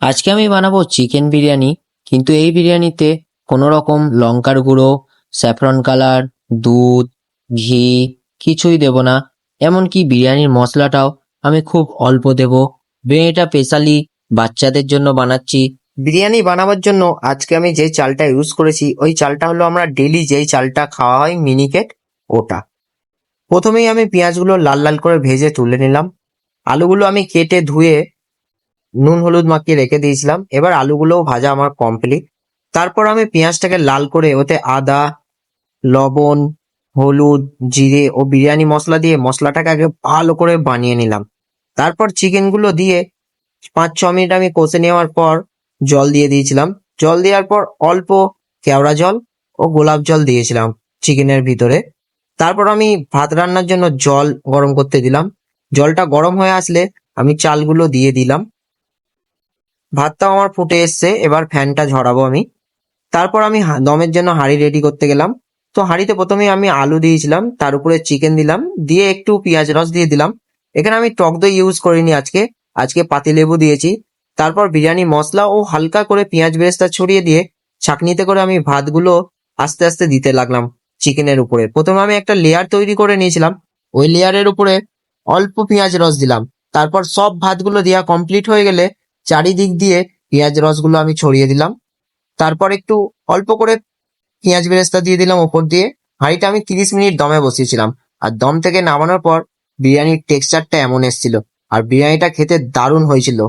আজকে আমি বানাবো চিকেন বিরিয়ানি। কিন্তু এই বিরিয়ানিতে কোনো রকম লঙ্কার গুঁড়ো, স্যাফরন কালার, দুধ, ঘি কিছুই দেব না। এমনকি বিরিয়ানির মশলাটাও আমি খুব অল্প দেব। বিরিয়ানিটা স্পেশালি বাচ্চাদের জন্য বানাচ্ছি। বিরিয়ানি বানাবার জন্য আজকে আমি যে চালটা ইউজ করেছি ওই চালটা হলো আমরা ডেলি যেই চালটা খাওয়া হয় মিনিকেট, ওটা। প্রথমেই আমি পেঁয়াজগুলো লাল লাল করে ভেজে তুলে নিলাম। আলুগুলো আমি কেটে ধুয়ে নুন হলুদ মাখিয়ে রেখে দিয়েছিলাম। এবার আলুগুলোও ভাজা আমার কমপ্লিট। তারপর আমি পেঁয়াজটাকে লাল করে ওতে আদা, লবণ, হলুদ, জিরে ও বিরিয়ানি মশলা দিয়ে মশলাটাকে আগে ভালো করে বানিয়ে নিলাম। তারপর চিকেনগুলো দিয়ে 5-6 মিনিট আমি কষে নেওয়ার পর জল দিয়ে দিয়েছিলাম। জল দেওয়ার পর অল্প কেওড়া জল ও গোলাপ জল দিয়েছিলাম চিকেনের ভিতরে। তারপর আমি ভাত রান্নার জন্য জল গরম করতে দিলাম। জলটা গরম হয়ে আসলে আমি চালগুলো দিয়ে দিলাম। ভাতটাও আমার ফুটে এসছে, এবার ফ্যানটা ঝরাবো আমি। তারপর আমি দমের জন্য হাঁড়ি রেডি করতে গেলাম। তো হাঁড়িতে প্রথমে আমি আলু দিয়েছিলাম, তার উপরে চিকেন দিলাম, দিয়ে একটু পেঁয়াজ রস দিয়ে দিলাম। এখানে আমি টক দই ইউজ করিনি আজকে, আজকে পাতিলেবু দিয়েছি। তারপর বিরিয়ানি মশলা ও হালকা করে পেঁয়াজ বেরেস্তা ছড়িয়ে দিয়ে ছাঁকনিতে করে আমি ভাতগুলো আস্তে আস্তে দিতে লাগলাম চিকেনের উপরে। প্রথমে আমি একটা লেয়ার তৈরি করে নিয়েছিলাম, ওই লেয়ারের উপরে অল্প পেঁয়াজ রস দিলাম। তারপর সব ভাতগুলো দেওয়া কমপ্লিট হয়ে গেলে চারিদিক দিয়ে পেঁয়াজ রসগুলো আমি ছড়িয়ে দিলাম। তারপর একটু অল্প করে পেঁয়াজ বেরেস্তা দিয়ে দিলাম ওপর দিয়ে। হাঁড়িটা আমি 30 মিনিট দমে বসিয়েছিলাম। আর দম থেকে নামানোর পর বিরিয়ানির টেক্সচারটা এমন এসেছিল, আর বিরিয়ানিটা খেতে দারুণ হয়েছিল।